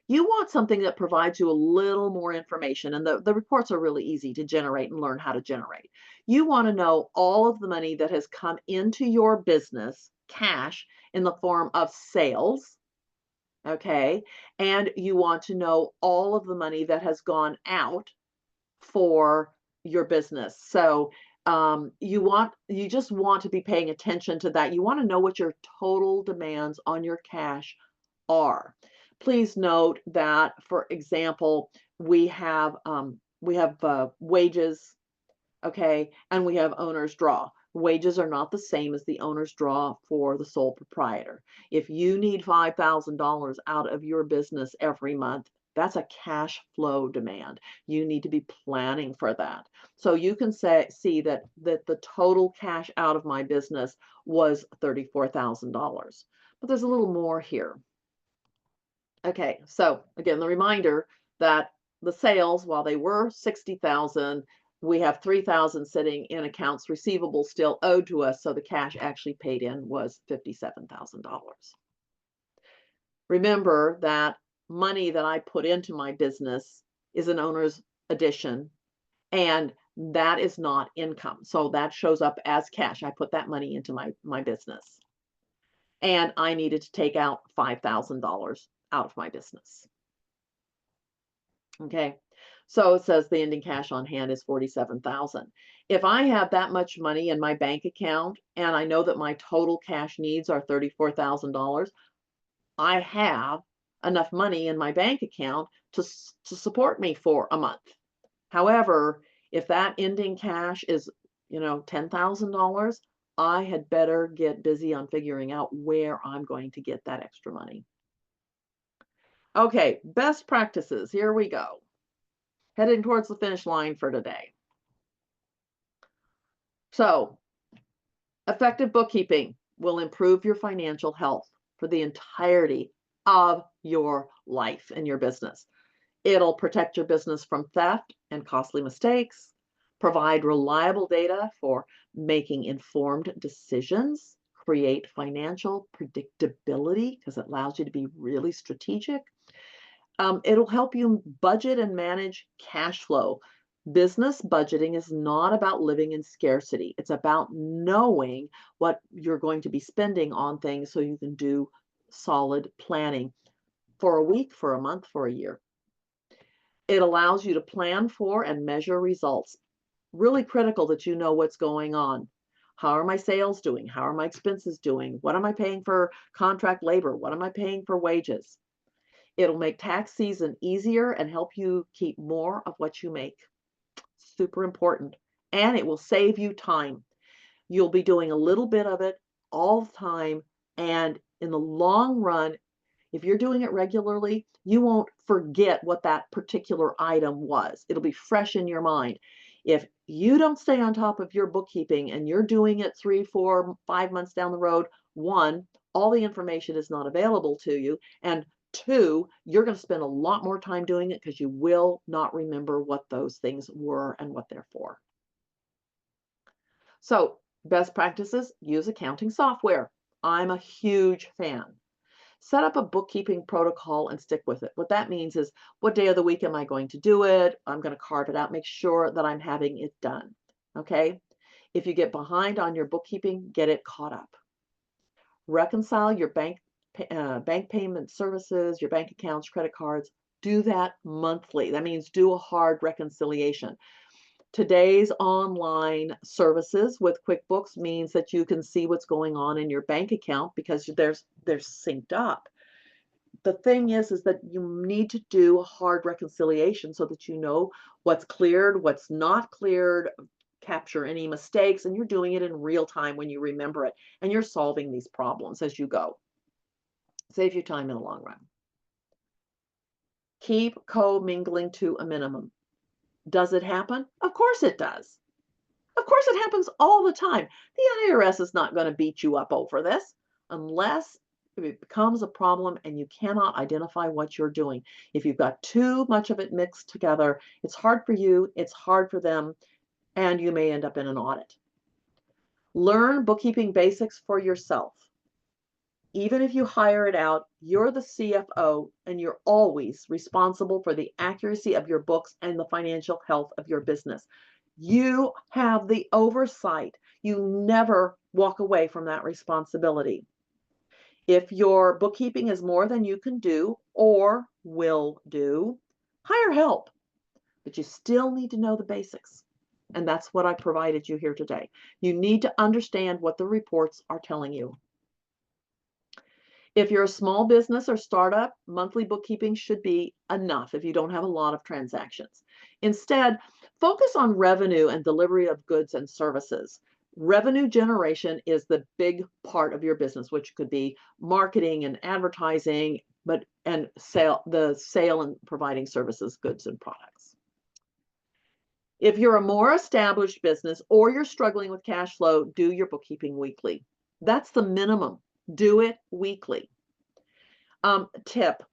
You want something that provides you a little more information, and the reports are really easy to generate and learn how to generate. You want to know all of the money that has come into your business, cash, in the form of sales, okay? And you want to know all of the money that has gone out for your business. So you just want to be paying attention to that. You want to know what your total demands on your cash are. Please note that, for example, we have wages, okay, and we have owner's draw. Wages are not the same as the owner's draw for the sole proprietor. If you need $5,000 out of your business every month, that's a cash flow demand. You need to be planning for that. So you can see that the total cash out of my business was $34,000. But there's a little more here. Okay, so again, the reminder that the sales, while they were 60,000, we have 3,000 sitting in accounts receivable still owed to us, so the cash actually paid in was $57,000. Remember that money that I put into my business is an owner's addition, and that is not income. So that shows up as cash. I put that money into my business. And I needed to take out $5,000 out of my business. Okay, so it says the ending cash on hand is 47,000. If I have that much money in my bank account and I know that my total cash needs are $34,000, I have enough money in my bank account to support me for a month. However, if that ending cash is, $10,000, I had better get busy on figuring out where I'm going to get that extra money. Okay, best practices. Here we go. Heading towards the finish line for today. So, effective bookkeeping will improve your financial health for the entirety of your life and your business. It'll protect your business from theft and costly mistakes, provide reliable data for making informed decisions, create financial predictability because it allows you to be really strategic. It'll help you budget and manage cash flow. Business budgeting is not about living in scarcity. It's about knowing what you're going to be spending on things so you can do solid planning for a week, for a month, for a year. It allows you to plan for and measure results. Really critical that you know what's going on. How are my sales doing? How are my expenses doing? What am I paying for contract labor? What am I paying for wages? It'll make tax season easier and help you keep more of what you make. Super important. And it will save you time. You'll be doing a little bit of it all the time. And in the long run, if you're doing it regularly, you won't forget what that particular item was. It'll be fresh in your mind. If you don't stay on top of your bookkeeping and you're doing it 3, 4, 5 months down the road, 1, all the information is not available to you. And 2, you're going to spend a lot more time doing it because you will not remember what those things were and what they're for. So, best practices, use accounting software. I'm a huge fan. Set up a bookkeeping protocol and stick with it. What that means is, what day of the week am I going to do it? I'm going to carve it out, make sure that I'm having it done. Okay? If you get behind on your bookkeeping, get it caught up. Reconcile your bank payment services, your bank accounts, credit cards. Do that monthly. That means do a hard reconciliation. Today's online services with QuickBooks means that you can see what's going on in your bank account because they're synced up. The thing is that you need to do a hard reconciliation so that you know what's cleared, what's not cleared, capture any mistakes, and you're doing it in real time when you remember it, and you're solving these problems as you go. Save you time in the long run. Keep co-mingling to a minimum. Does it happen? Of course it does. Of course it happens all the time. The IRS is not going to beat you up over this unless it becomes a problem and you cannot identify what you're doing. If you've got too much of it mixed together, it's hard for you, it's hard for them, and you may end up in an audit. Learn bookkeeping basics for yourself. Even if you hire it out, you're the CFO and you're always responsible for the accuracy of your books and the financial health of your business. You have the oversight. You never walk away from that responsibility. If your bookkeeping is more than you can do or will do, hire help. But you still need to know the basics. And that's what I provided you here today. You need to understand what the reports are telling you. If you're a small business or startup, monthly bookkeeping should be enough if you don't have a lot of transactions. Instead, focus on revenue and delivery of goods and services. Revenue generation is the big part of your business, which could be marketing and advertising, and the sale and providing services, goods and products. If you're a more established business or you're struggling with cash flow, do your bookkeeping weekly. That's the minimum. Do it weekly. Tip,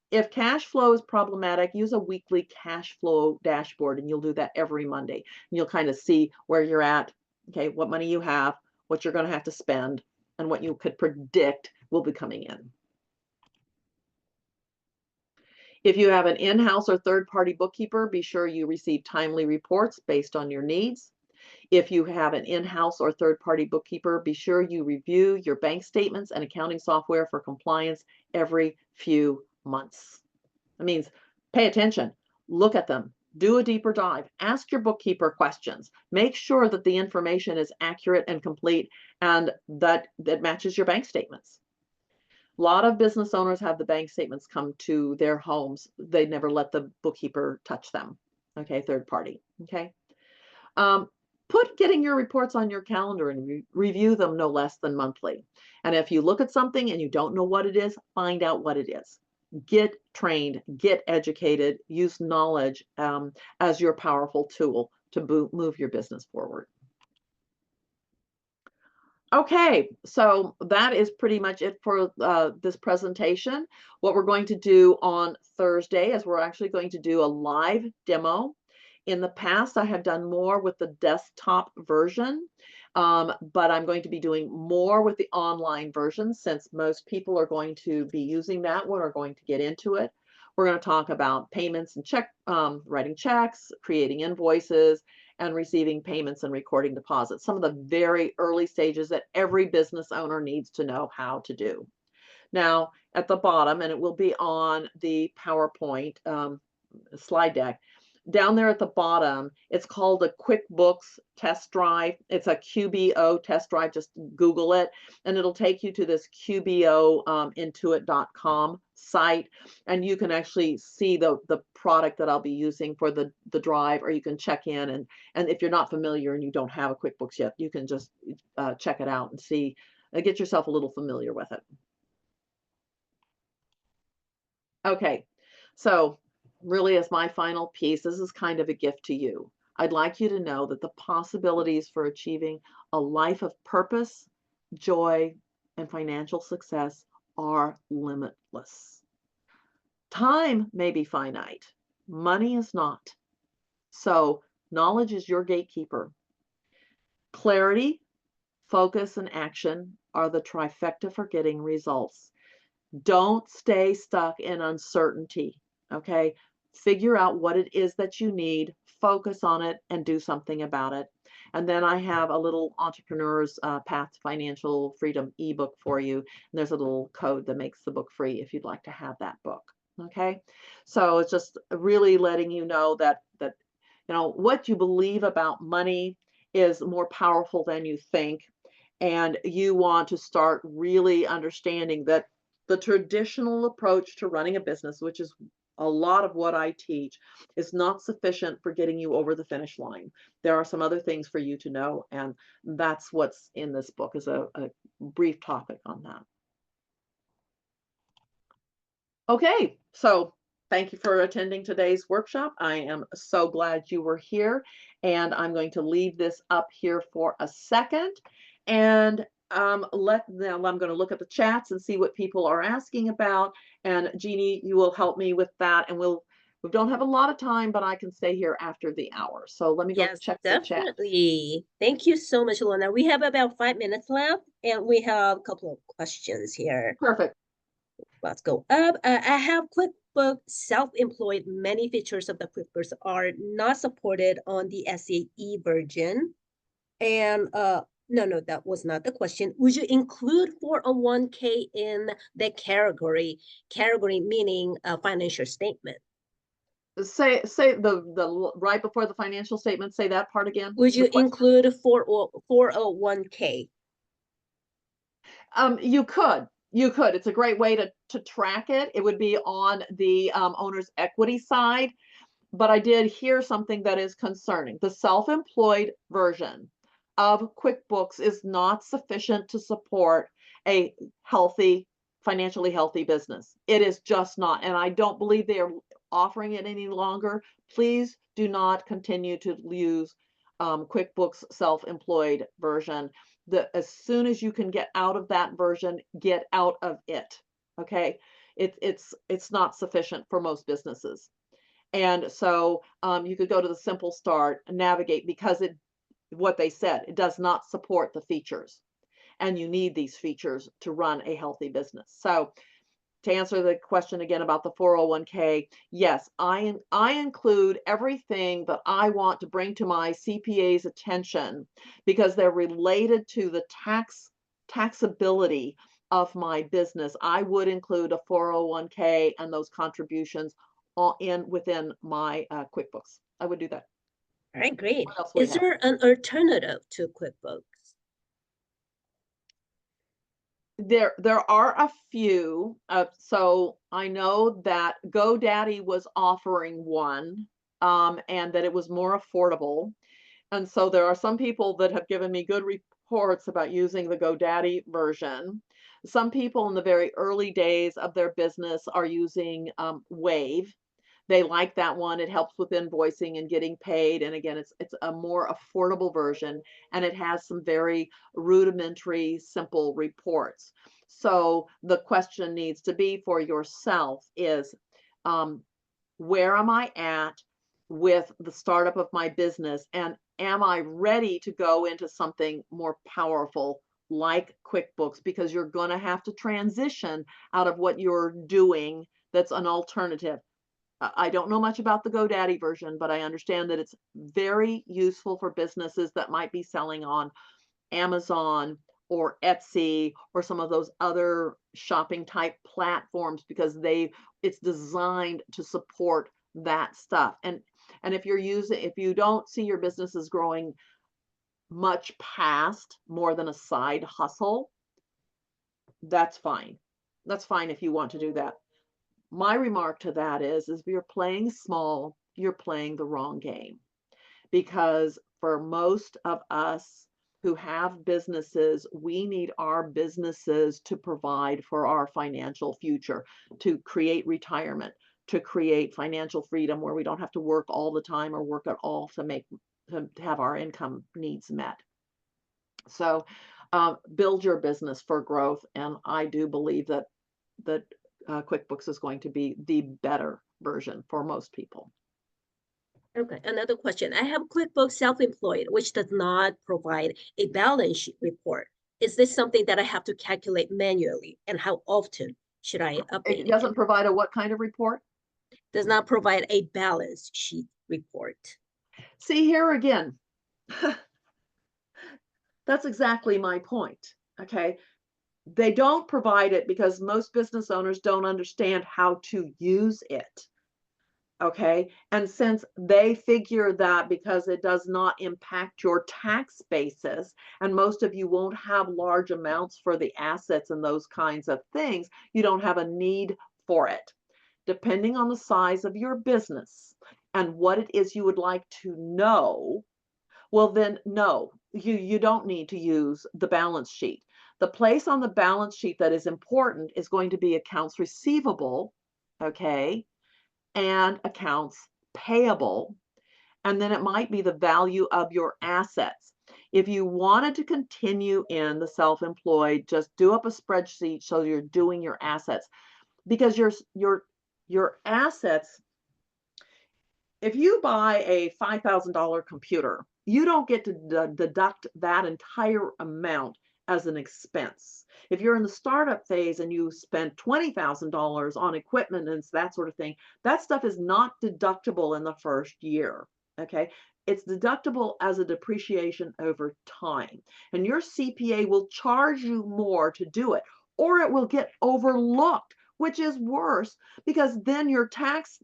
if cash flow is problematic, use a weekly cash flow dashboard, and you'll do that every Monday. And you'll kind of see where you're at, okay, what money you have, what you're going to have to spend, and what you could predict will be coming in. If you have an in-house or third-party bookkeeper, be sure you receive timely reports based on your needs. If you have an in-house or third-party bookkeeper, be sure you review your bank statements and accounting software for compliance every few months. That means pay attention, look at them, do a deeper dive, ask your bookkeeper questions, make sure that the information is accurate and complete and that matches your bank statements. A lot of business owners have the bank statements come to their homes. They never let the bookkeeper touch them, okay, third party, okay? Put getting your reports on your calendar and review them no less than monthly. And if you look at something and you don't know what it is, find out what it is. Get trained, get educated, use knowledge as your powerful tool to move your business forward. Okay, so that is pretty much it for this presentation. What we're going to do on Thursday is we're actually going to do a live demo. In the past, I have done more with the desktop version, but I'm going to be doing more with the online version since most people are going to be using that one or going to get into it. We're going to talk about payments and writing checks, creating invoices, and receiving payments and recording deposits. Some of the very early stages that every business owner needs to know how to do. Now, at the bottom, and it will be on the PowerPoint slide deck, down there at the bottom, it's called a QuickBooks test drive. It's a QBO test drive. Just Google it, and it'll take you to this QBO Intuit.com site, and you can actually see the product that I'll be using for the drive, or you can check in, and if you're not familiar and you don't have a QuickBooks yet, you can just check it out and see, get yourself a little familiar with it. Okay, so really as my final piece, this is kind of a gift to you. I'd like you to know that the possibilities for achieving a life of purpose, joy, and financial success are limitless. Time may be finite, money is not. So knowledge is your gatekeeper. Clarity, focus, and action are the trifecta for getting results. Don't stay stuck in uncertainty, okay? Figure out what it is that you need, focus on it, and do something about it. And then I have a little entrepreneur's path to financial freedom ebook for you. And there's a little code that makes the book free if you'd like to have that book. Okay. So it's just really letting you know that what you believe about money is more powerful than you think. And you want to start really understanding that the traditional approach to running a business, which is a lot of what I teach, is not sufficient for getting you over the finish line. There are some other things for you to know, and that's what's in this book, is a brief topic on that. Okay, so thank you for attending today's workshop. I am so glad you were here, and I'm going to leave this up here for a second, and I'm going to look at the chats and see what people are asking about. And Jeannie, you will help me with that, and we don't have a lot of time, but I can stay here after the hour. So let me go Yes, check the chat. definitely. Thank you so much, Lorna. We have about 5 minutes left, and we have a couple of questions here. Perfect. Let's go up. I have QuickBooks Self-Employed. Many features of the QuickBooks are not supported on the SAE version. And no, that was not the question. Would you include 401k in the category? Category meaning a financial statement. Say the right before the financial statement, say that part again. Would you include 401k? You could. It's a great way to track it. It would be on the owner's equity side. But I did hear something that is concerning. The self-employed version of QuickBooks is not sufficient to support a financially healthy business. It is just not. And I don't believe they are offering it any longer. Please do not continue to use QuickBooks self-employed version. As soon as you can get out of that version, get out of it. Okay, it's not sufficient for most businesses. And so you could go to the simple start and navigate, because what they said, it does not support the features, and you need these features to run a healthy business. So to answer the question again about the 401k, yes, I include everything that I want to bring to my CPA's attention, because they're related to the taxability of my business. I would include a 401k and those contributions within my QuickBooks. I would do that. All right, great. What else would we Is have? there an alternative to QuickBooks? There are a few. So I know that GoDaddy was offering one, and that it was more affordable. And so there are some people that have given me good reports about using the GoDaddy version. Some people in the very early days of their business are using Wave. They like that one. It helps with invoicing and getting paid. And again, it's a more affordable version, and it has some very rudimentary, simple reports. So the question needs to be for yourself is, where am I at with the startup of my business? And am I ready to go into something more powerful like QuickBooks? Because you're going to have to transition out of what you're doing that's an alternative. I don't know much about the GoDaddy version, but I understand that it's very useful for businesses that might be selling on Amazon or Etsy or some of those other shopping type platforms, because it's designed to support that stuff. And if you don't see your business is growing much past more than a side hustle, that's fine. That's fine if you want to do that. My remark to that is if you're playing small, you're playing the wrong game. Because for most of us who have businesses, we need our businesses to provide for our financial future, to create retirement, to create financial freedom where we don't have to work all the time or work at all to have our income needs met. So build your business for growth. And I do believe that QuickBooks is going to be the better version for most people. Okay, another question. I have QuickBooks Self-Employed, which does not provide a balance sheet report. Is this something that I have to calculate manually? And how often should I update it? It doesn't provide a what kind of report? Does not provide a balance sheet report. See, here again, That's exactly my point. Okay. They don't provide it because most business owners don't understand how to use it. Okay. And since they figure that because it does not impact your tax basis, and most of you won't have large amounts for the assets and those kinds of things, you don't have a need for it. Depending on the size of your business and what it is you would like to know, well, then no, you don't need to use the balance sheet. The place on the balance sheet that is important is going to be accounts receivable, okay, and accounts payable. And then it might be the value of your assets. If you wanted to continue in the self-employed, just do up a spreadsheet so you're doing your assets because your assets, if you buy a $5,000 computer, you don't get to deduct that entire amount as an expense. If you're in the startup phase and you spend $20,000 on equipment and that sort of thing, that stuff is not deductible in the first year. Okay. It's deductible as a depreciation over time. And your CPA will charge you more to do it, or it will get overlooked, which is worse because then you're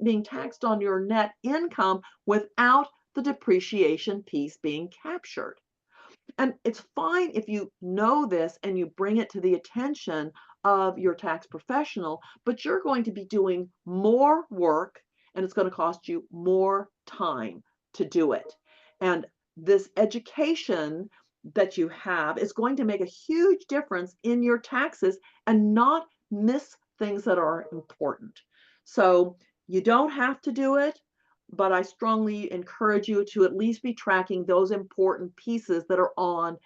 being taxed on your net income without the depreciation piece being captured. And it's fine if you know this and you bring it to the attention of your tax professional, but you're going to be doing more work and it's going to cost you more time to do it. And this education that you have is going to make a huge difference in your taxes and not miss things that are important. So you don't have to do it, but I strongly encourage you to at least be tracking those important pieces that are on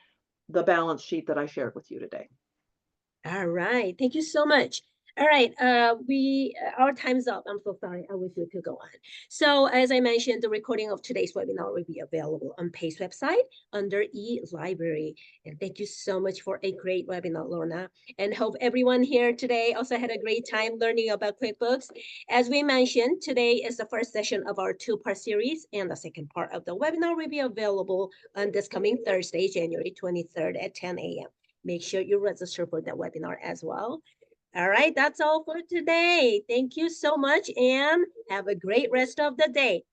the balance sheet that I shared with you today. All right. Thank you so much. All right. Our time's up. I'm so sorry. I wish we could go on. So as I mentioned, the recording of today's webinar will be available on PACE website under e-library. And thank you so much for a great webinar, Lorna. And hope everyone here today also had a great time learning about QuickBooks. As we mentioned, today is the first session of our two-part series, and the second part of the webinar will be available on this coming Thursday, January 23rd at 10 a.m. Make sure you register for that webinar as well. All right, that's all for today. Thank you so much and have a great rest of the day.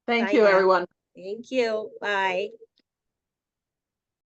Thank Bye you, now. everyone. Thank you. Bye.